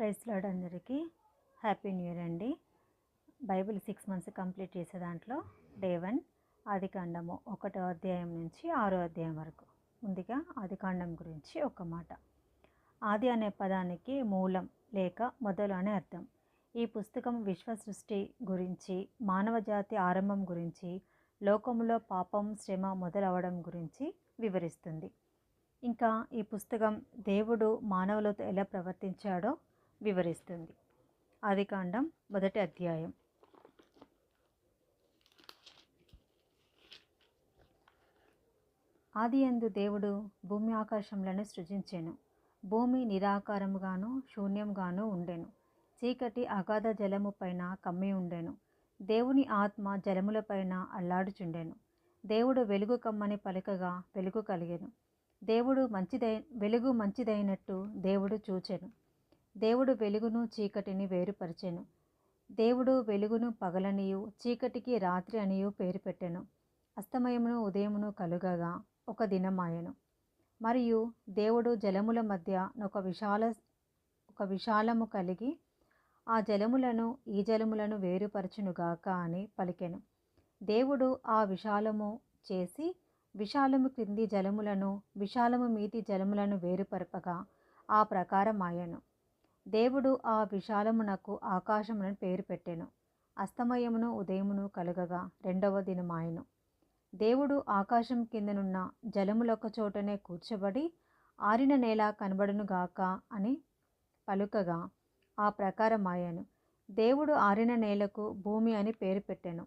Praise lord అందరికీ happy new year అండి. Bible 6 months complete చేసే దాంట్లో డే 1 ఆదికాండము 1వ అధ్యాయం నుంచి 6వ అధ్యాయం వరకు. ముందుగా ఆదికాండం గురించి ఒక మాట. ఆది అనే పదానికి మూలం లేక మొదలు అనే అర్థం. ఈ పుస్తకం విశ్వ సృష్టి గురించి, మానవ జాతి ఆరంభం గురించి, లోకములో పాపం శ్రమ మొదలవడం గురించి వివరిస్తుంది. ఇంకా ఈ పుస్తకం దేవుడు మానవులతో ఎలా ప్రవర్తించాడో వివరిస్తుంది. ఆదికాండం 1వ అధ్యాయం. ఆదియందు దేవుడు భూమి ఆకాశములను సృజించెను. భూమి నిరాకారముగాను శూన్యముగాను ఉండెను. చీకటి అగాధ జలము పైన కమ్మి ఉండెను. దేవుని ఆత్మ జలములపైన అల్లాడుచుండెను. దేవుడు వెలుగు కమ్మని పలకగా వెలుగు కలిగెను. వెలుగు మంచిదైనట్టు దేవుడు చూచెను. దేవుడు వెలుగును చీకటిని వేరుపరిచెను. దేవుడు వెలుగును పగలనియు చీకటికి రాత్రి అనియు పేరు పెట్టెను. అస్తమయమును ఉదయమును కలుగగా ఒక దినమాయెను. మరియు దేవుడు జలముల మధ్య ఒక విశాలము కలిగి ఆ జలములను ఈ జలములను వేరుపరచునుగాక అని పలికెను. దేవుడు ఆ విశాలము చేసి విశాలము క్రింది జలములను విశాలము మీది జలములను వేరుపరపగా ఆ ప్రకారమాయెను. దేవుడు ఆ విశాలమునకు ఆకాశములను పేరు పెట్టెను. అస్తమయమును ఉదయమును కలుగగా 2వ దినమాయెను. దేవుడు ఆకాశం కిందనున్న జలములొక చోటనే కూర్చబడి ఆరిన నేల కనబడునుగాక అని పలుకగా ఆ ప్రకారమాయెను. దేవుడు ఆరిన నేలకు భూమి అని పేరు పెట్టెను.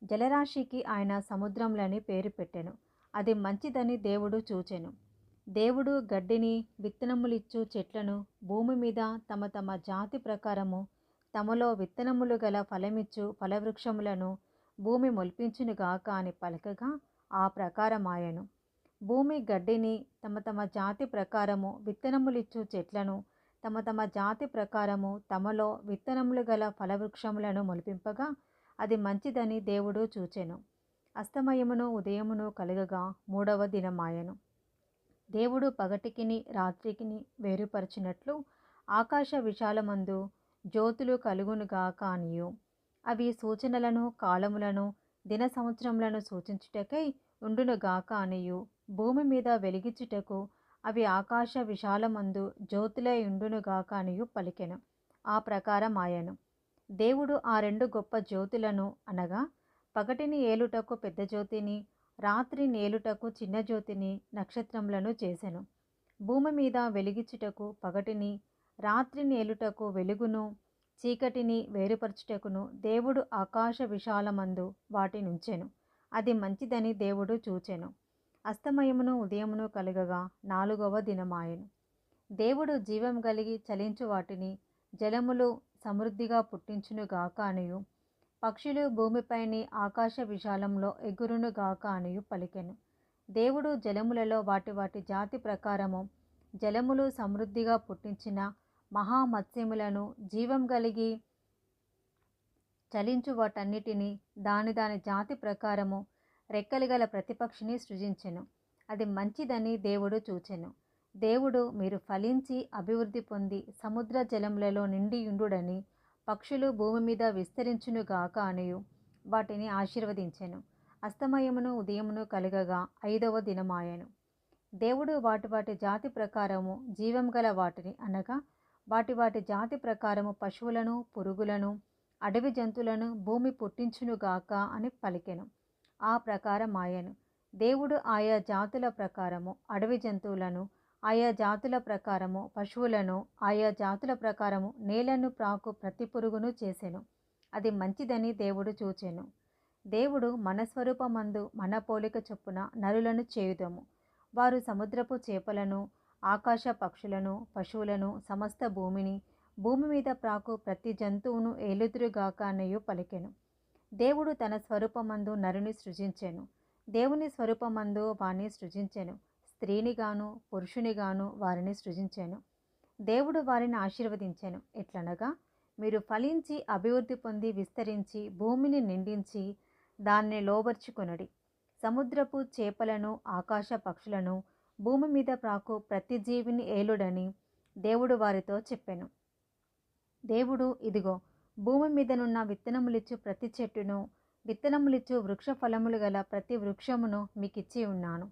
జలరాశికి ఆయన సముద్రములని పేరు పెట్టెను. అది మంచిదని దేవుడు చూచెను. దేవుడు గడ్డిని విత్తనములిచ్చు చెట్లను భూమి మీద తమ తమ జాతి ప్రకారము తమలో విత్తనములు గల ఫలమిచ్చు ఫలవృక్షములను భూమి మొల్పించునుగాక అని పలకగా ఆ ప్రకారమాయెను. భూమి గడ్డిని తమ తమ జాతి ప్రకారము విత్తనములిచ్చు చెట్లను తమ తమ జాతి ప్రకారము తమలో విత్తనములు గల ఫలవృక్షములను మొలిపింపగా అది మంచిదని దేవుడు చూచెను. అస్తమయమును ఉదయమును కలుగగా 3వ దినమాయెను. దేవుడు పగటికిని రాత్రికిని వేరుపరచినట్లు ఆకాశ విశాలమందు జ్యోతులు కలుగునుగాక అనియు అవి సూచనలను కాలములను దిన సంవత్సరములను సూచించుటకై ఉండునుగాక అనియు భూమి మీద వెలిగించుటకు అవి ఆకాశ విశాలమందు జ్యోతులై ఉండునుగాక అనియు పలికెను. ఆ ప్రకారమాయెను. దేవుడు ఆ 2 గొప్ప జ్యోతులను అనగా పగటిని ఏలుటకు పెద్ద జ్యోతిని రాత్రిని ఏలుటకు చిన్న జ్యోతిని నక్షత్రములను చేసెను. భూమి మీద వెలిగించుటకు పగటిని రాత్రిని ఏలుటకు వెలుగును చీకటిని వేరుపరచుటకును దేవుడు ఆకాశ విశాలమందు వాటినుంచెను. అది మంచిదని దేవుడు చూచెను. అస్తమయమును ఉదయమును కలుగగా 4వ దినమాయెను. దేవుడు జీవం కలిగి చలించు వాటిని జలములు సమృద్ధిగా పుట్టించునుగాక అనియు పక్షులు భూమిపైని ఆకాశ విశాలంలో ఎగురునుగాక అనియు పలికెను. దేవుడు జలములలో వాటి జాతి ప్రకారము జలములు సమృద్ధిగా పుట్టించిన మహామత్స్యములను జీవం కలిగి చలించు వాటన్నిటిని దాని జాతి ప్రకారము రెక్కలు గల ప్రతిపక్షిని సృజించెను. అది మంచిదని దేవుడు చూచెను. దేవుడు మీరు ఫలించి అభివృద్ధి పొంది సముద్ర జలములలో నిండియుండుడని పక్షులు భూమి మీద విస్తరించునుగాక అనియు వాటిని ఆశీర్వదించెను. అస్తమయమును ఉదయమును కలుగగా 5వ దినమాయెను. దేవుడు వాటి జాతి ప్రకారము జీవం గల వాటిని అనగా వాటి జాతి ప్రకారము పశువులను పురుగులను అడవి జంతువులను భూమి పుట్టించునుగాక అని పలికెను. ఆ ప్రకారమాయెను. దేవుడు ఆయా జాతుల ప్రకారము అడవి జంతువులను ఆయా జాతుల ప్రకారము పశువులను ఆయా జాతుల ప్రకారము నేలను ప్రాకు ప్రతి పురుగును చేసెను. అది మంచిదని దేవుడు చూచెను. దేవుడు మన స్వరూపమందు మన పోలిక చొప్పున నరులను చేయుదము. వారు సముద్రపు చేపలను ఆకాశ పక్షులను పశువులను సమస్త భూమిని భూమి మీద ప్రాకు ప్రతి జంతువును ఏలుదురుగాక అనియు పలికెను. దేవుడు తన స్వరూపమందు నరుని సృజించెను. దేవుని స్వరూపమందు వారిని సృజించెను. స్త్రీనిగాను పురుషునిగాను వారిని సృజించెను. దేవుడు వారిని ఆశీర్వదించెను. ఎట్లనగా మీరు ఫలించి అభివృద్ధి పొంది విస్తరించి భూమిని నిండించి దాన్ని లోబర్చుకొనుడి. సముద్రపు చేపలను ఆకాశ పక్షులను భూమి మీద ప్రాకు ప్రతి జీవిని ఏలుడని దేవుడు వారితో చెప్పెను. దేవుడు, ఇదిగో, భూమి మీదనున్న విత్తనములిచ్చు ప్రతి చెట్టును, విత్తనములిచ్చు వృక్ష ఫలములు గల ప్రతి వృక్షమును మీకిచ్చి ఉన్నాను.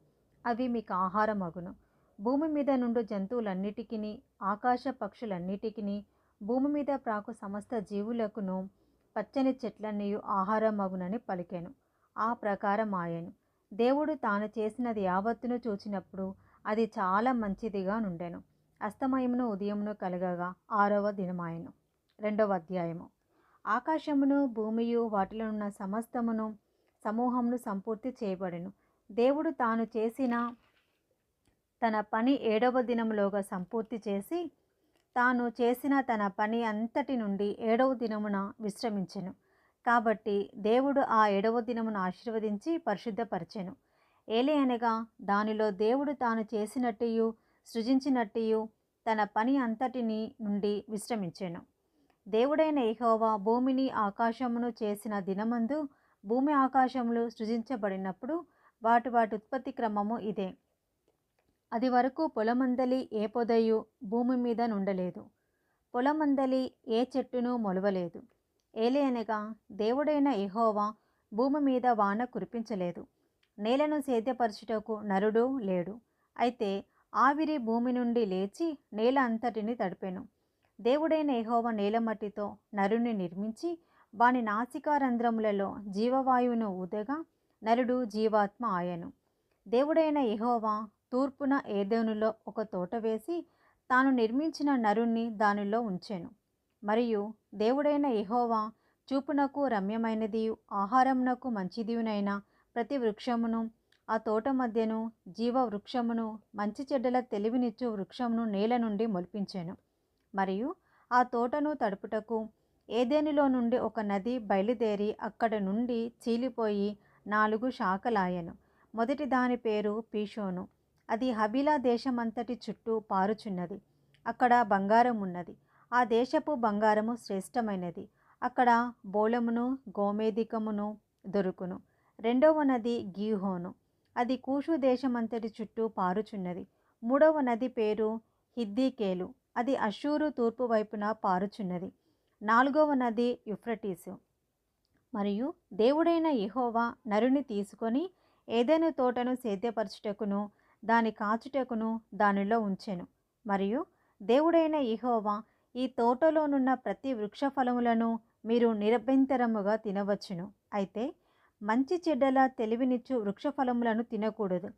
అవి మీకు ఆహారమగును. భూమి మీద నుండు జంతువులన్నిటికిని, ఆకాశ పక్షులన్నిటికిని, భూమి మీద ప్రాకు సమస్త జీవులకును పచ్చని చెట్లన్నీయు ఆహారమగునని పలికెను. ఆ ప్రకారం ఆయను. దేవుడు తాను చేసినది యావత్తును చూచినప్పుడు అది చాలా మంచిదిగా నుండెను. అస్తమయమును ఉదయమును కలగగా 6వ దినమాయెను. 2వ అధ్యాయము. ఆకాశమును భూమియు వాటిలోనున్న సమస్తమును సమూహమును సంపూర్తి చేయబడెను. దేవుడు తాను చేసిన తన పని 7వ దినములోగా సంపూర్తి చేసి, తాను చేసిన తన పని అంతటి నుండి 7వ దినమున విశ్రమించెను. కాబట్టి దేవుడు ఆ 7వ దినమును ఆశీర్వదించి పరిశుద్ధపరచెను. ఏలయనగా దానిలో దేవుడు తాను చేసినట్టియు సృజించినట్టియు తన పని అంతటిని నుండి విశ్రమించెను. దేవుడైన యెహోవా భూమిని ఆకాశమును చేసిన దినమందు భూమి ఆకాశములు సృజించబడినప్పుడు వాటి ఉత్పత్తి క్రమము ఇదే. అది వరకు పొలమందలి ఏ పొదయు భూమి మీద నుండలేదు, పొలమందలి ఏ చెట్టును మొలవలేదు. ఏలయనగా దేవుడైన యెహోవా భూమి మీద వాన కురిపించలేదు, నేలను సేద్యపరచుటకు నరుడు లేడు. అయితే ఆవిరి భూమి నుండి లేచి నేల అంతటిని తడిపెను. దేవుడైన యెహోవా నేలమట్టితో నరుని నిర్మించి వాని నాసికారంధ్రములలో జీవవాయువును ఊదగా నరుడు జీవాత్మ ఆయను. దేవుడైన యెహోవా తూర్పున ఏదెనులో ఒక తోట వేసి తాను నిర్మించిన నరుణ్ణి దానిలో ఉంచెను. మరియు దేవుడైన యెహోవా చూపునకు రమ్యమైనదియు ఆహారమునకు మంచిదియునైన ప్రతి వృక్షమును, ఆ తోట మధ్యను జీవ వృక్షమును, మంచి చెడ్డల తెలివినిచ్చు వృక్షమును నేల నుండి మొలిపించెను. మరియు ఆ తోటను తడుపుటకు ఏదెనులో నుండి ఒక నది బయలుదేరి అక్కడ నుండి చీలిపోయి 4 శాఖలాయెను. మొదటి దాని పేరు పీషోను. అది హబీలా దేశమంతటి చుట్టూ పారుచున్నది. అక్కడ బంగారం ఉన్నది. ఆ దేశపు బంగారము శ్రేష్టమైనది. అక్కడ బోళమును గోమేధికమును దొరుకును. 2వ నది గీహోను. అది కూషు దేశమంతటి చుట్టూ పారుచున్నది. 3వ నది పేరు హిద్దీకేలు. అది అషూరు తూర్పు వైపున పారుచున్నది. 4వ నది యూఫ్రటీసు. మరియు దేవుడైన యెహోవా నరుని తీసుకొని ఏదెను తోటను సేద్యపరచుటకును దాని కాచుటకును దానిలో ఉంచెను. మరియు దేవుడైన యెహోవా, ఈ తోటలోనున్న ప్రతి వృక్ష ఫలములను మీరు నిరభ్యంతరముగా తినవచ్చును. అయితే మంచి చెడ్డల తెలివినిచ్చు వృక్ష ఫలములను తినకూడదు.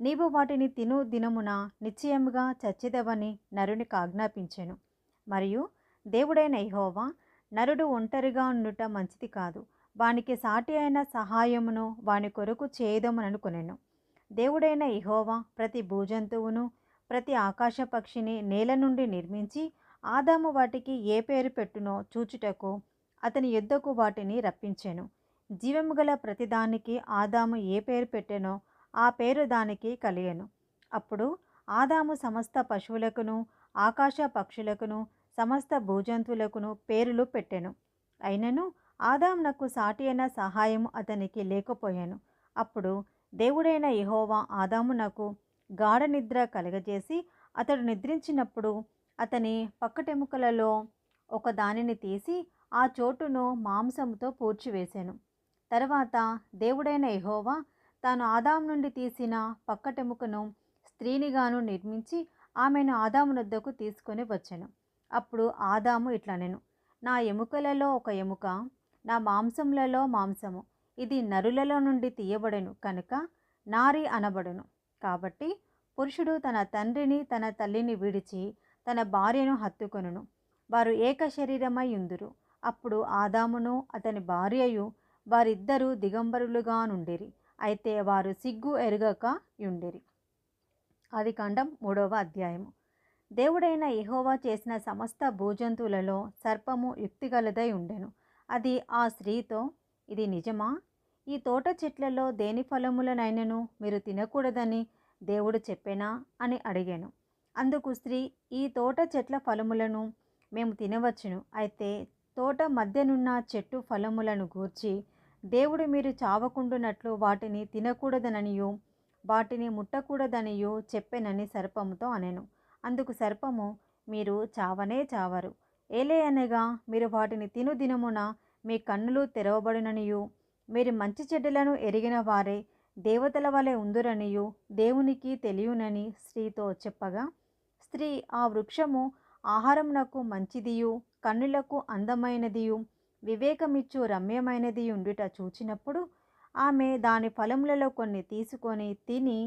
నీవు వాటిని తిను దినమున నిశ్చయముగా చచ్చెదవని నరునికి ఆజ్ఞాపించెను. మరియు దేవుడైన యెహోవా, నరుడు ఒంటరిగా ఉండుట మంచిది కాదు, వానికి సాటి అయిన సహాయమును వాని కొరకు చేయదమననుకొనెను. దేవుడైన యెహోవా ప్రతి భూజంతువును ప్రతి ఆకాశ పక్షిని నేల నుండి నిర్మించి ఆదాము వాటికి ఏ పేరు పెట్టునో చూచుటకు అతని యొద్దకు వాటిని రప్పించెను. జీవము గల ప్రతిదానికి ఆదాము ఏ పేరు పెట్టెనో ఆ పేరు దానికి కలిగెను. అప్పుడు ఆదాము సమస్త పశువులకును ఆకాశ పక్షులకును సమస్త భూజంతువులకును పేరులు పెట్టెను. అయినను ఆదామునకు సాటి అయిన సహాయము అతనికి లేకపోయాను. అప్పుడు దేవుడైన యెహోవా ఆదామునకు గాఢ నిద్ర కలగజేసి అతడు నిద్రించినప్పుడు అతని పక్కటెముకలలో ఒక దానిని తీసి ఆ చోటును మాంసముతో పూడ్చివేసెను. తర్వాత దేవుడైన యెహోవా తాను ఆదాము నుండి తీసిన పక్కటెముకను స్త్రీనిగాను నిర్మించి ఆమెను ఆదామునొద్దకు తీసుకొని వచ్చెను. అప్పుడు ఆదాము ఇట్లనెను, నా ఎముకలలో ఒక ఎముక, నా మాంసములలో మాంసము. ఇది నరులలో నుండి తీయబడెను కనుక నారి అనబడును. కాబట్టి పురుషుడు తన తండ్రిని తన తల్లిని విడిచి తన భార్యను హత్తుకొనును, వారు ఏక శరీరమై యుందురు. అప్పుడు ఆదామును అతని భార్యయు వారిద్దరూ దిగంబరులుగా నుండిరి. అయితే వారు సిగ్గు ఎరుగక యుండిరి. ఆదికాండం 3వ అధ్యాయము. దేవుడైన యెహోవా చేసిన సమస్త భూజంతువులలో సర్పము యుక్తిగలదై ఉండెను. అది ఆ స్త్రీతో, ఇది నిజమా? ఈ తోట చెట్లలో దేని ఫలములనైనను మీరు తినకూడదని దేవుడు చెప్పెనా అని అడిగాను. అందుకు స్త్రీ, ఈ తోట చెట్ల ఫలములను మేము తినవచ్చును. అయితే తోట మధ్యనున్న చెట్టు ఫలములను గూర్చి దేవుడు మీరు చావకుండునట్లు వాటిని తినకూడదననియు వాటిని ముట్టకూడదనియు చెప్పెనని సర్పముతో అనెను. అందుకు సర్పము, మీరు చావనే చావరు, ఏలయనగా మీరు వాటిని తిను దినమున మీ కన్నులు తెరవబడిననియు మీరు మంచి చెడ్డలను ఎరిగిన వారే దేవతల వలె ఉందురనియు దేవునికి తెలియనని స్త్రీతో చెప్పగా, స్త్రీ ఆ వృక్షము ఆహారమునకు మంచిదియు కన్నులకు అందమైనదియు వివేకమిచ్చు రమ్యమైనది ఉండుట చూచినప్పుడు ఆమె దాని ఫలములలో కొన్ని తీసుకొని తిని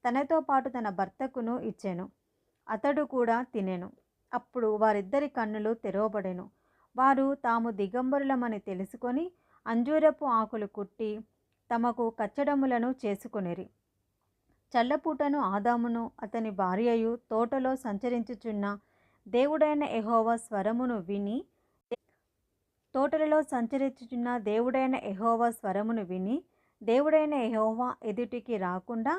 తనతో పాటు తన భర్తకును ఇచ్చెను. అతడు కూడా తినెను. అప్పుడు వారిద్దరి కన్నులు తెరవబడెను. వారు తాము దిగంబరులమని తెలుసుకొని అంజూరపు ఆకులు కుట్టి తమకు కచ్చడములను చేసుకొనిరి. చల్లపూటను ఆదామును అతని భార్యయు తోటలో సంచరించుచున్న దేవుడైన యెహోవా స్వరమును విని దేవుడైన యెహోవా ఎదుటికి రాకుండా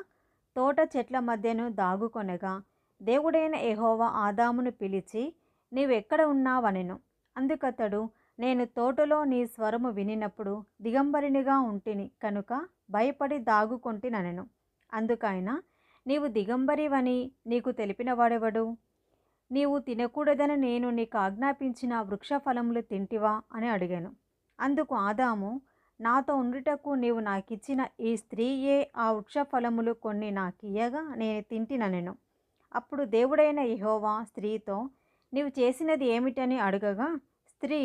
తోట చెట్ల మధ్యను దాగుకొనగా, దేవుడైన యెహోవా ఆదామును పిలిచి, నీవెక్కడ ఉన్నావనెను. అందుకతడు, నేను తోటలో నీ స్వరము వినినప్పుడు దిగంబరినిగా ఉంటిని కనుక భయపడి దాగుకొంటిననెను. అందుకైన, నీవు దిగంబరివని నీకు తెలిపిన వాడెవడు? నీవు తినకూడదని నేను నీకు ఆజ్ఞాపించిన వృక్షఫలములు తింటివా అని అడిగాను. అందుకు ఆదాము, నాతో ఉండుటకు నీవు నాకిచ్చిన ఈ స్త్రీయే ఆ వృక్షఫలములు కొన్ని నాకియ్యగా నేను తింటిననెను. అప్పుడు దేవుడైన యెహోవా స్త్రీతో, నీవు చేసినది ఏమిటని అడగగా, స్త్రీ,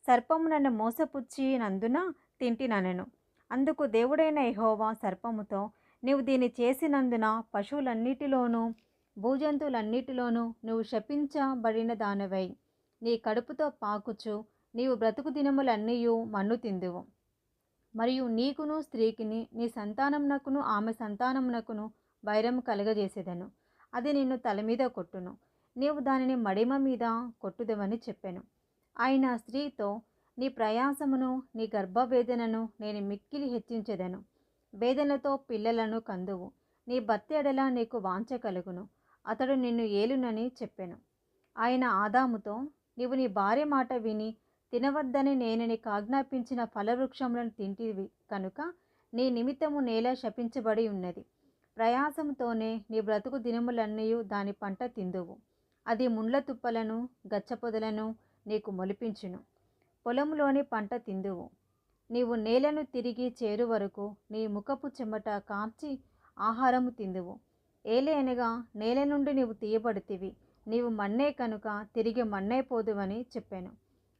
సర్పము నన్ను మోసపుచ్చినందున తింటిననెను. అందుకు దేవుడైన యెహోవా సర్పముతో, నీవు దీన్ని చేసినందున పశువులన్నిటిలోనూ భూజంతువులన్నిటిలోనూ నువ్వు శపించబడిన దానవై నీ కడుపుతో పాకుచు నీవు బ్రతుకు దినములన్నీయు మన్ను తిందువు. మరియు నీకును స్త్రీకిని నీ సంతానమునకును ఆమె సంతానమునకును వైరము కలగజేసేదను. అది నిన్ను తల మీద కొట్టును, నీవు దానిని మడిమ మీద కొట్టుదవని చెప్పెను. ఆయన స్త్రీతో, నీ ప్రయాసమును నీ గర్భవేదనను నేను మిక్కిలి హెచ్చించెదను. వేదనతో పిల్లలను కందువు. నీ భర్త ఎడల నీకు వాంఛ కలుగును, అతడు నిన్ను ఏలునని చెప్పెను. ఆయన ఆదాముతో, నీవు నీ భార్య మాట విని తినవద్దని నేను నీకు ఆజ్ఞాపించిన ఫలవృక్షములను తింటివి కనుక నీ నిమిత్తము నేల శపించబడి ఉన్నది. ప్రయాసముతోనే నీ బ్రతుకు దినములన్నయూ దాని పంట తిందువు. అది ముండ్ల తుప్పలను గచ్చపొదలను నీకు మొలిపించును. పొలములోని పంట తిందువు. నీవు నేలను తిరిగి చేరు వరకు నీ ముఖపు చెమట కాచి ఆహారము తిందువు. ఏలయనగా నేల నుండి నీవు తీయబడితివి, నీవు మన్నే కనుక తిరిగి మన్నైపోదువని చెప్పాను.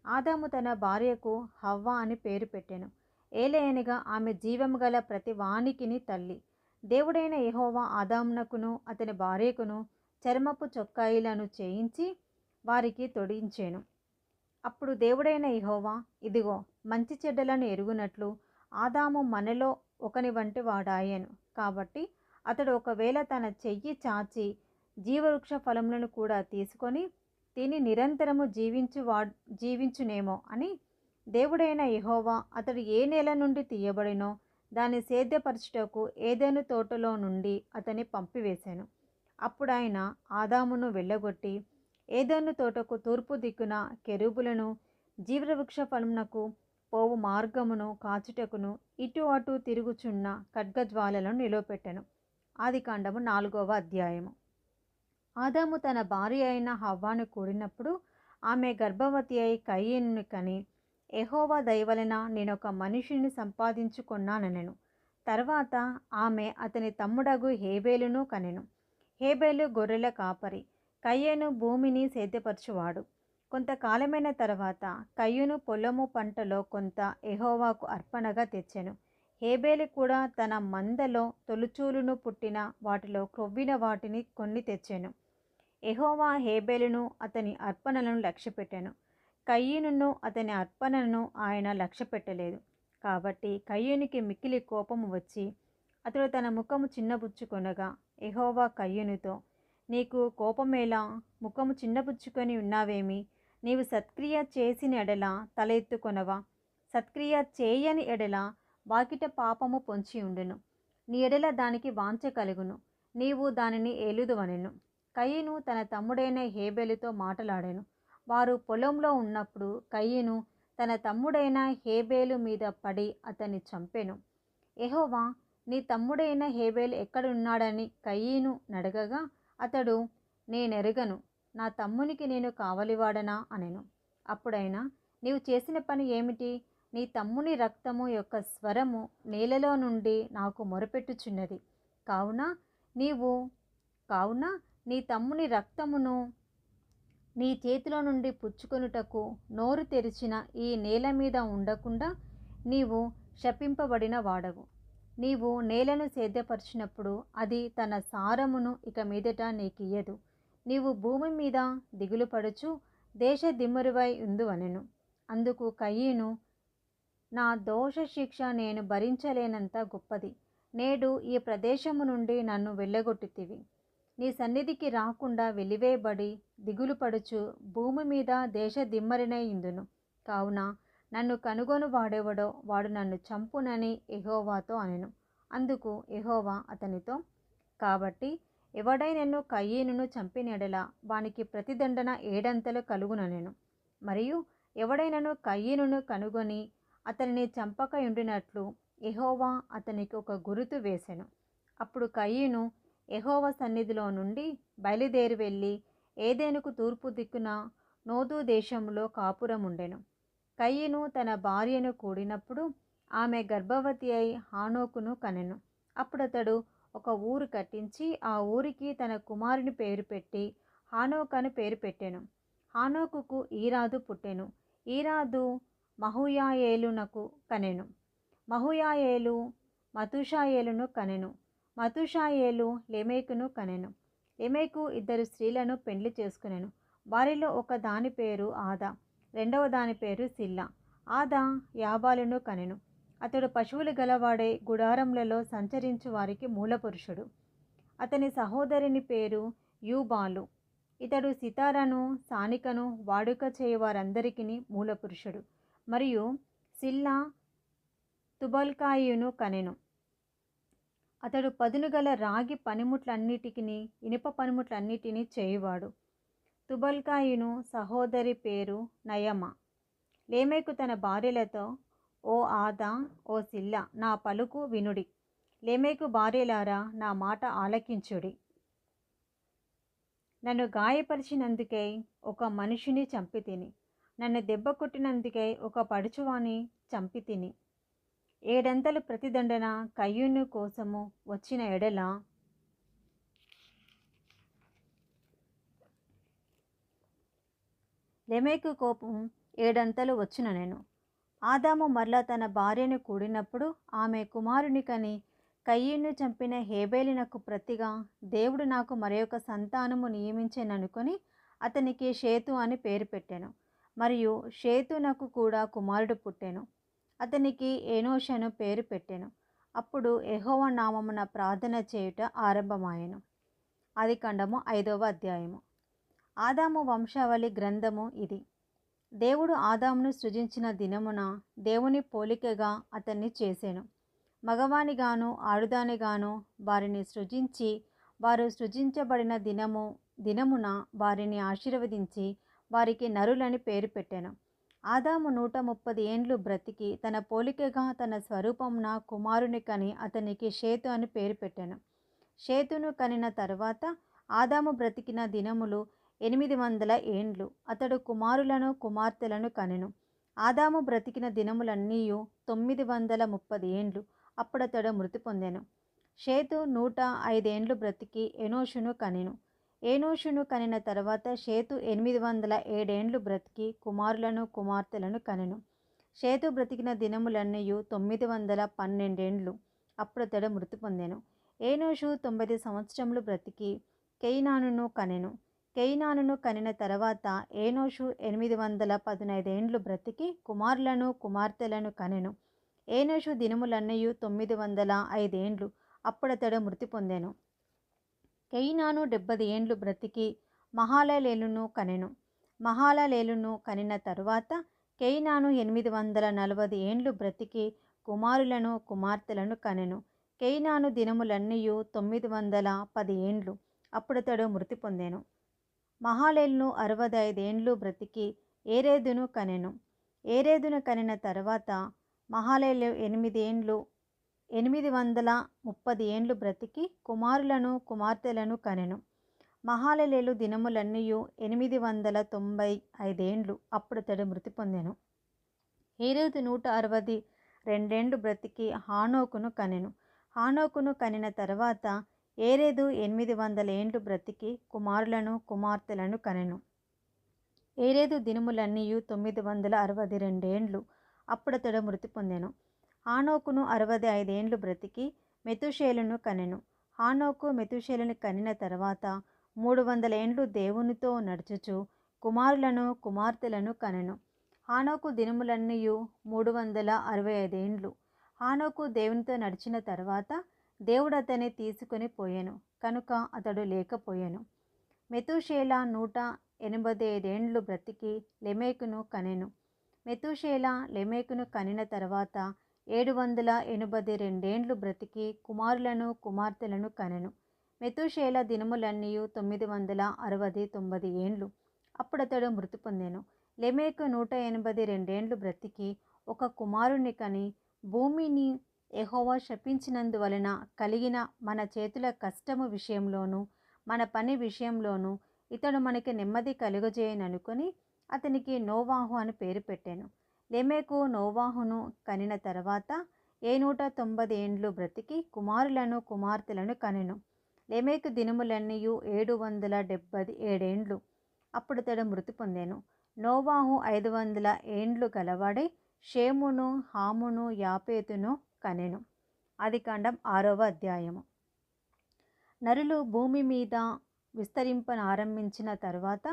ఆదాము తన భార్యకు హవ్వ అని పేరు పెట్టెను. ఏలయనగా ఆమె జీవము గల ప్రతి వానికిని తల్లి. దేవుడైన యెహోవా ఆదామునకును అతని భార్యకును చర్మపు చొక్కాయిలను చేయించి వారికి తొడించెను. అప్పుడు దేవుడైన యెహోవా, ఇదిగో, మంచి చెడ్డలను ఎరుగునట్లు ఆదాము మనలో ఒకని వంటి వాడాయెను. కాబట్టి అతడు ఒకవేళ తన చెయ్యి చాచి జీవవృక్ష ఫలములను కూడా తీసుకొని తిని నిరంతరము జీవించునేమో అని దేవుడైన యెహోవా అతడు ఏ నేల నుండి తీయబడినో దాన్ని సేద్యపరచుటకు ఏదెను తోటలో నుండి అతన్ని పంపివేశాను. అప్పుడు ఆయన ఆదామును వెళ్ళగొట్టి ఏదెను తోటకు తూర్పు దిక్కున కెరూబులను జీవవృక్ష ఫలమునకు పోవు మార్గమును కాచుటకును ఇటు అటు తిరుగుచున్న ఖడ్గజ్వాలలను నిలవపెట్టెను. ఆదికాండము 4వ అధ్యాయము. ఆదాము తన భార్య అయిన హవ్వాను కూడినప్పుడు ఆమె గర్భవతి అయి కయీనుని కని, యెహోవా దయవలన నేనొక మనిషిని సంపాదించుకొన్నానెను. తర్వాత ఆమె అతని తమ్ముడగు హేబేలును కనెను. హేబేలు గొర్రెల కాపరి, కయీను భూమిని సేద్యపరచువాడు. కొంతకాలమైన తర్వాత కయీను పొలము పంటలో కొంత యెహోవాకు అర్పణగా తెచ్చెను. హేబేలు కూడా తన మందలో తొలుచూలును పుట్టిన వాటిలో క్రొవ్విన వాటిని కొన్ని తెచ్చెను. యెహోవా హేబేలును అతని అర్పణలను లక్ష్యపెట్టెను. కయీనును అతని అర్పణను ఆయన లక్ష్యపెట్టలేదు. కాబట్టి కయీనుకి మిక్కిలి కోపము వచ్చి అతడు తన ముఖము చిన్నబుచ్చుకొనగా యెహోవా కయీనుతో, నీకు కోపమేలా? ముఖము చిన్నబుచ్చుకొని ఉన్నావేమి? నీవు సత్క్రియ చేసిన ఎడల తల ఎత్తుకొనవా? సత్క్రియ చేయని ఎడల వాకిట పాపము పొంచి ఉండును. నీ ఎడల దానికి వాంఛ కలుగును, నీవు దానిని ఏలుదువనెను. కయీను తన తమ్ముడైన హేబేలుతో మాటలాడెను. వారు పొలంలో ఉన్నప్పుడు కయీను తన తమ్ముడైన హేబేలు మీద పడి అతన్ని చంపెను. యెహోవా, నీ తమ్ముడైన హేబేలు ఎక్కడున్నాడని కయీను నడగగా అతడు, నేనెరుగను, నా తమ్మునికి నేను కావలివాడనా అనెను. అప్పుడైనా నీవు చేసిన పని ఏమిటి? నీ తమ్ముని రక్తము యొక్క స్వరము నేలలో నుండి నాకు మొరపెట్టుచున్నది. కావున నీవు కావున నీ తమ్ముని రక్తమును నీ చేతిలో నుండి పుచ్చుకొనుటకు నోరు తెరిచిన ఈ నేల మీద ఉండకుండా నీవు శపింపబడిన వాడవు. నీవు నేలను సేద్యపరిచినప్పుడు అది తన సారమును ఇక మీదట నీకియ్యదు. నీవు భూమి మీద దిగులు పడుచు దేశ దిమ్మరువై ఉందువనెను. అందుకు కయీను, నా దోష శిక్ష నేను భరించలేనంత గొప్పది. నేడు ఈ ప్రదేశము నుండి నన్ను వెళ్ళగొట్టితివి. నీ సన్నిధికి రాకుండా వెలివేయబడి దిగులు పడుచు భూమి మీద దేశ దిమ్మరినై ఇందును. కావున నన్ను కనుగొను వాడెవడో వాడు నన్ను చంపునని యెహోవాతో అనెను. అందుకు యెహోవా అతనితో, కాబట్టి ఎవడైనను కయీనును చంపిన యెడల వానికి ప్రతిదండన ఏడంతలు కలుగుననెను. మరియు ఎవడైనను కయీనును కనుగొని అతనిని చంపక ఉండినట్లు యెహోవా అతనికి ఒక గురుతు వేసెను. అప్పుడు కయీను యెహోవా సన్నిధిలో నుండి బయలుదేరి వెళ్ళి ఏదెనుకు తూర్పు దిక్కున నోదు దేశంలో కాపురముండెను. కయీను తన భార్యను కూడినప్పుడు ఆమె గర్భవతి అయి హానోకును కనెను. అప్పుడతడు ఒక ఊరు కట్టించి ఆ ఊరికి తన కుమారుని పేరు పెట్టి హానోకు అని పేరు పెట్టెను. హానోకుకు ఈరాదు పుట్టెను. ఈరాదు మహూయాయేలునకు కనెను. మహూయాయేలు మతూషాయేలును కనెను. మతూషాయేలు లెమెకును కనెను. లెమెకు ఇద్దరు స్త్రీలను పెండ్లి చేసుకునెను. వారిలో ఒక దాని పేరు ఆదా, రెండవ దాని పేరు సిల్లా. ఆదా యాబాలును కనెను. అతడు పశువులు గలవాడై గుడారములలో సంచరించు వారికి మూలపురుషుడు. అతని సహోదరుని పేరు యూబాలు. ఇతడు సితారను సానికను వాడుక చేయవారందరికీ మూలపురుషుడు. మరియు సిల్లా తుబల్కాయిను కనెను. అతడు పదునుగల రాగి పనిముట్లన్నిటికిని ఇనుప పనిముట్లన్నిటినీ చేయువాడు. తుబల్కాయిను సహోదరి పేరు నయమ. లేమెకు తన భార్యలతో, ఓ ఆదా, ఓ సిల్లా, నా పలుకు వినుడి. లేమెకు భార్యలారా, నా మాట ఆలకించుడి. నన్ను గాయపరిచినందుకై ఒక మనిషిని చంపితిని. నన్ను దెబ్బ కొట్టినందుకై ఒక పడుచువాని చంపితిని. ఏడంతలు ప్రతిదండన కయీను కోసము వచ్చిన ఎడల లెమెకు కోపం ఏడంతలు వచ్చుననెను. ఆదాము మరలా తన భార్యను కూడినప్పుడు ఆమె కుమారుని కని, కయీను చంపిన హేబేలునకు ప్రతిగా దేవుడు నాకు మరొక సంతానము నియమించెననుకొని అతనికి షేతు అని పేరు పెట్టెను. మరియు షేతునకు కూడా కుమారుడు పుట్టెను. అతనికి ఏనోషు అను పేరు పెట్టెను. అప్పుడు యెహోవా నామమున ప్రార్థన చేయుట ఆరంభమాయెను. ఆదికాండము 5వ అధ్యాయము. ఆదాము వంశావళి గ్రంథము ఇది. దేవుడు ఆదామును సృజించిన దినమున దేవుని పోలికగా అతన్ని చేసెను. మగవానిగాను ఆడుదానిగాను వారిని సృజించి, వారు సృజించబడిన దినమున వారిని ఆశీర్వదించి వారికి నరులని పేరు పెట్టెను. ఆదాము 130 ఏండ్లు బ్రతికి తన పోలికగా తన స్వరూపమున కుమారుని కని అతనికి షేతు అని పేరు పెట్టెను. షేతును కనిన తరువాత ఆదాము బ్రతికిన దినములు 800 ఏండ్లు. అతడు కుమారులను కుమార్తెలను కనెను. ఆదాము బ్రతికిన దినములన్నీయు 930 ఏండ్లు. అప్పుడతడు మృతి పొందెను. షేతు 105 ఏండ్లు బ్రతికి ఎనోషును కనెను. ఏనోషును కనిన తర్వాత షేతు 807 ఏండ్లు బ్రతికి కుమారులను కుమార్తెలను కనెను. షేతు బ్రతికిన దినములన్నీయు 912 ఏండ్లు. అప్పుడతడు మృతి పొందెను. ఏనోషు 90 సంవత్సరములు బ్రతికి కేయినానును కనెను. కేయినానును కనిన తర్వాత ఏనోషు 815 ఏండ్లు బ్రతికి కుమారులను కుమార్తెలను కనెను. ఏనోషు దినములన్నీయు 905 ఏండ్లు. అప్పుడతడు మృతి పొందెను. కేయినాను 70 ఏండ్లు బ్రతికి మహాలలేలును కనెను. మహాలలేలును కనిన తరువాత కేయినాను 840 ఏండ్లు బ్రతికి కుమారులను కుమార్తెలను కనెను. కేయినాను దినములన్నీయు 910 ఏండ్లు. అప్పుడతడు మృతి పొందెను. మహాలేలును 65 ఏండ్లు బ్రతికి ఏరేదును కనెను. ఏరేదును కనిన తర్వాత మహాలేలు 830 ఏండ్లు బ్రతికి కుమారులను కుమార్తెలను కనెను. మహాలలేలు దినములన్నీయు 895 అప్పుడతడు మృతి పొందెను. హేరోదు 162 బ్రతికి హానోకును కనెను. హానోకును కనిన తర్వాత ఏరేదు 800 బ్రతికి కుమారులను కుమార్తెలను కనెను. ఏరేదు దినములన్నీయు 962 అప్పుడతడు మృతి పొందెను. హానోకును 65 బ్రతికి మెతుషేలును కనెను. హానోకు మెతుషేలును కనిన తర్వాత 300 దేవునితో నడుచుచు కుమారులను కుమార్తెలను కనెను. హానోకు దినములన్నీయు 365. హానోకు దేవునితో నడిచిన తర్వాత దేవుడు అతన్ని తీసుకొని పోయెను కనుక అతడు లేకపోయెను. మెతుషేల 185 బ్రతికి లెమెకును కనెను. మెతుషేల లెమెకును కనిన తర్వాత 782 బ్రతికి కుమారులను కుమార్తెలను కనెను. మెతుషేల దినములన్నీయు 969 అప్పుడతడు మృతి పొందెను. లెమెకు 182 బ్రతికి ఒక కుమారుని కని, భూమిని యెహోవా శపించినందువలన కలిగిన మన చేతుల కష్టము విషయంలోనూ మన పని విషయంలోనూ ఇతడు మనకి నెమ్మది కలుగజేయననుకొని అతనికి నోవాహు అని పేరు పెట్టాను. లెమెకు నోవాహును కనిన తర్వాత 190 బ్రతికి కుమారులను కుమార్తెలను కనెను. లెమెకు దినములన్నీయు 777 అప్పుడతడు మృతి పొందెను. నోవాహు 500 గలవాడై షేమును హామును యాపేతును కనెను. ఆదికాండం 6వ అధ్యాయము. నరులు భూమి మీద విస్తరింపనారంభించిన తర్వాత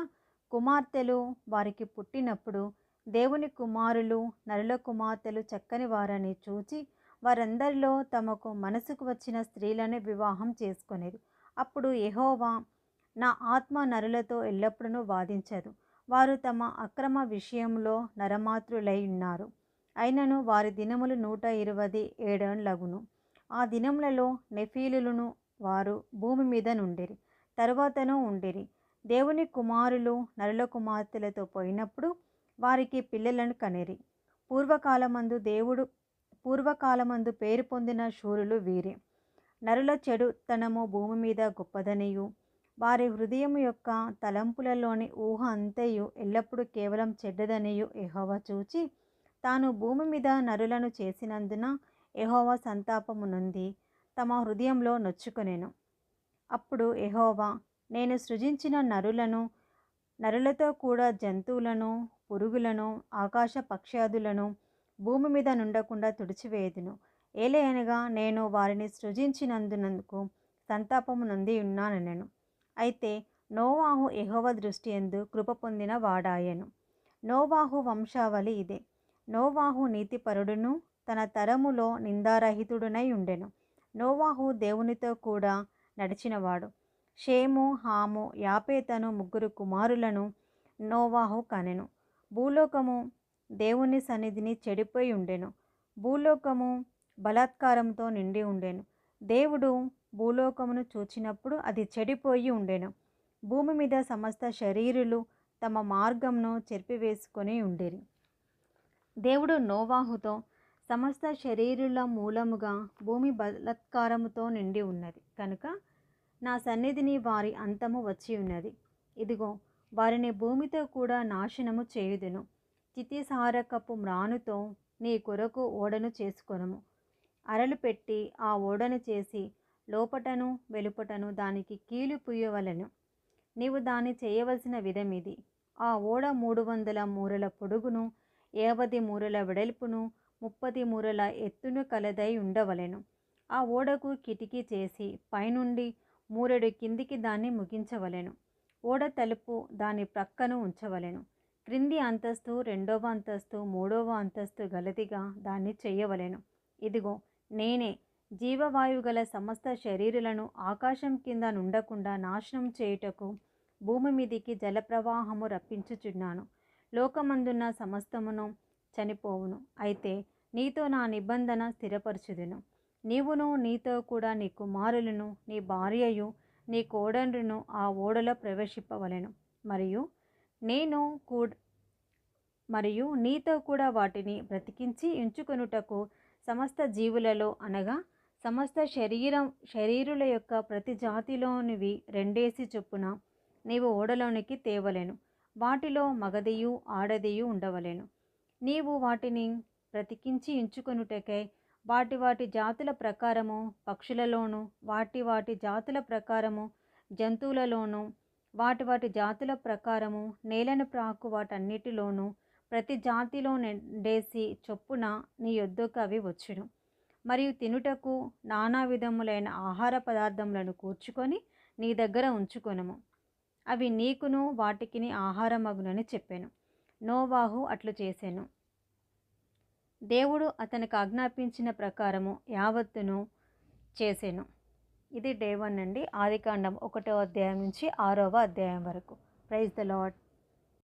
కుమార్తెలు వారికి పుట్టినప్పుడు దేవుని కుమారులు నరుల కుమార్తెలు చక్కని వారని చూచి వారందరిలో తమకు మనసుకు వచ్చిన స్త్రీలను వివాహం చేసుకొనేది. అప్పుడు యెహోవా, నా ఆత్మ నరులతో ఎల్లప్పుడూ వాదించదు, వారు తమ అక్రమ విషయంలో నరమాతృలై ఉన్నారు. అయినను వారి దినములు 127 ఆ దినములలో నెఫీలులను వారు భూమి మీద నుండిరి, తరువాతను ఉండిరి. దేవుని కుమారులు నరుల కుమార్తెలతో పోయినప్పుడు వారికి పిల్లలను కనిరి. పూర్వకాలమందు పేరు పొందిన శూరులు వీరే. నరుల చెడుతనము భూమి మీద గొప్పదనియు వారి హృదయం యొక్క తలంపులలోని ఊహ అంతయు ఎల్లప్పుడూ కేవలం చెడ్డదనియు యెహోవా చూచి తాను భూమి మీద నరులను చేసినందున యెహోవా సంతాపము నొంది తమ హృదయంలో నొచ్చుకొనెను. అప్పుడు యెహోవా, నేను సృజించిన నరులతో కూడా జంతువులను పురుగులను ఆకాశ పక్ష్యాదులను భూమి మీద నుండకుండా తుడిచివేయుదును. ఏలయనగా నేను వారిని సృజించినందునకు సంతాపము నొంది ఉన్నానెను. అయితే నోవాహు యెహోవా దృష్టి యందు కృప పొందిన వాడాయెను. నోవాహు వంశావళి ఇదే. నోవాహు నీతిపరుడును తన తరములో నిందారహితుడునై ఉండెను. నోవాహు దేవునితో కూడా నడిచినవాడు. షేము హాము యాపేతను 3 కుమారులను నోవాహు కనెను. భూలోకము దేవుని సన్నిధిని చెడిపోయి ఉండెను. భూలోకము బలాత్కారంతో నిండి ఉండెను. దేవుడు భూలోకమును చూచినప్పుడు అది చెడిపోయి ఉండెను. భూమి మీద సమస్త శరీరులు తమ మార్గంను చెరిపివేసుకొని ఉండిరి. దేవుడు నోవాహుతో, సమస్త శరీరుల మూలముగా భూమి బలాత్కారముతో నిండి ఉన్నది కనుక నా సన్నిధిని వారి అంతము వచ్చి ఉన్నది. ఇదిగో, వారిని భూమితో కూడా నాశనము చేయుదును. చితిసారకపు మ్రానుతో నీ కొరకు ఓడను చేసుకొనుము. అరలు పెట్టి ఆ ఓడను చేసి లోపటను వెలుపటను దానికి కీలు పుయ్యవలెను. నీవు దాన్ని చేయవలసిన విధమిది. ఆ ఓడ 300 మూరల పొడుగును 50 మూరల వెడల్పును 30 మూరల ఎత్తును కలదై ఉండవలెను. ఆ ఓడకు కిటికీ చేసి పైనుండి మూరెడు కిందికి దాన్ని ముగించవలెను. ఓడ తలుపు దాని ప్రక్కను ఉంచవలెను. క్రింది అంతస్తు 2వ అంతస్తు 3వ అంతస్తు గలదిగా దాన్ని చెయ్యవలెను. ఇదిగో, నేనే జీవవాయువు గల సమస్త శరీరులను ఆకాశం కింద నుండకుండా నాశనం చేయుటకు భూమి మీదికి జలప్రవాహము రప్పించుచున్నాను. లోకమందున్న సమస్తమును చనిపోవును. అయితే నీతో నా నిబంధన స్థిరపరచుదును. నీవును నీతో కూడా నీ కుమారులను నీ భార్యయు నీ కోడండ్రును ఆ ఓడలో ప్రవేశింపవలెను. మరియు నీతో కూడా వాటిని బ్రతికించి ఉంచుకొనుటకు సమస్త జీవులలో అనగా సమస్త శరీరుల యొక్క ప్రతి జాతిలోనివి 2 చొప్పున నీవు ఓడలోనికి తేవలెను. వాటిలో మగదియు ఆడదియు ఉండవలెను. నీవు వాటిని బ్రతికించి ఉంచుకొనుటకై వాటి వాటి జాతుల ప్రకారము పక్షులలోను, వాటి వాటి జాతుల ప్రకారము జంతువులలోను, వాటి వాటి జాతుల ప్రకారము నేలను ప్రాకు వాటన్నిటిలోనూ ప్రతి జాతిలో నుండేసి చొప్పున నీ యొద్దకు అవి వచ్చును. మరియు తినుటకు నానా విధములైన ఆహార పదార్థములను కూర్చుకొని నీ దగ్గర ఉంచుకొనుము. అవి నీకును వాటికిని ఆహారమగునని చెప్పెను. నోవాహు అట్లు చేసెను. దేవుడు అతనికి ఆజ్ఞాపించిన ప్రకారము యావత్తును చేసెను. ఇది డే 1 అండి. ఆదికాండం 1వ అధ్యాయం నుంచి 6వ అధ్యాయం వరకు. Praise the lord.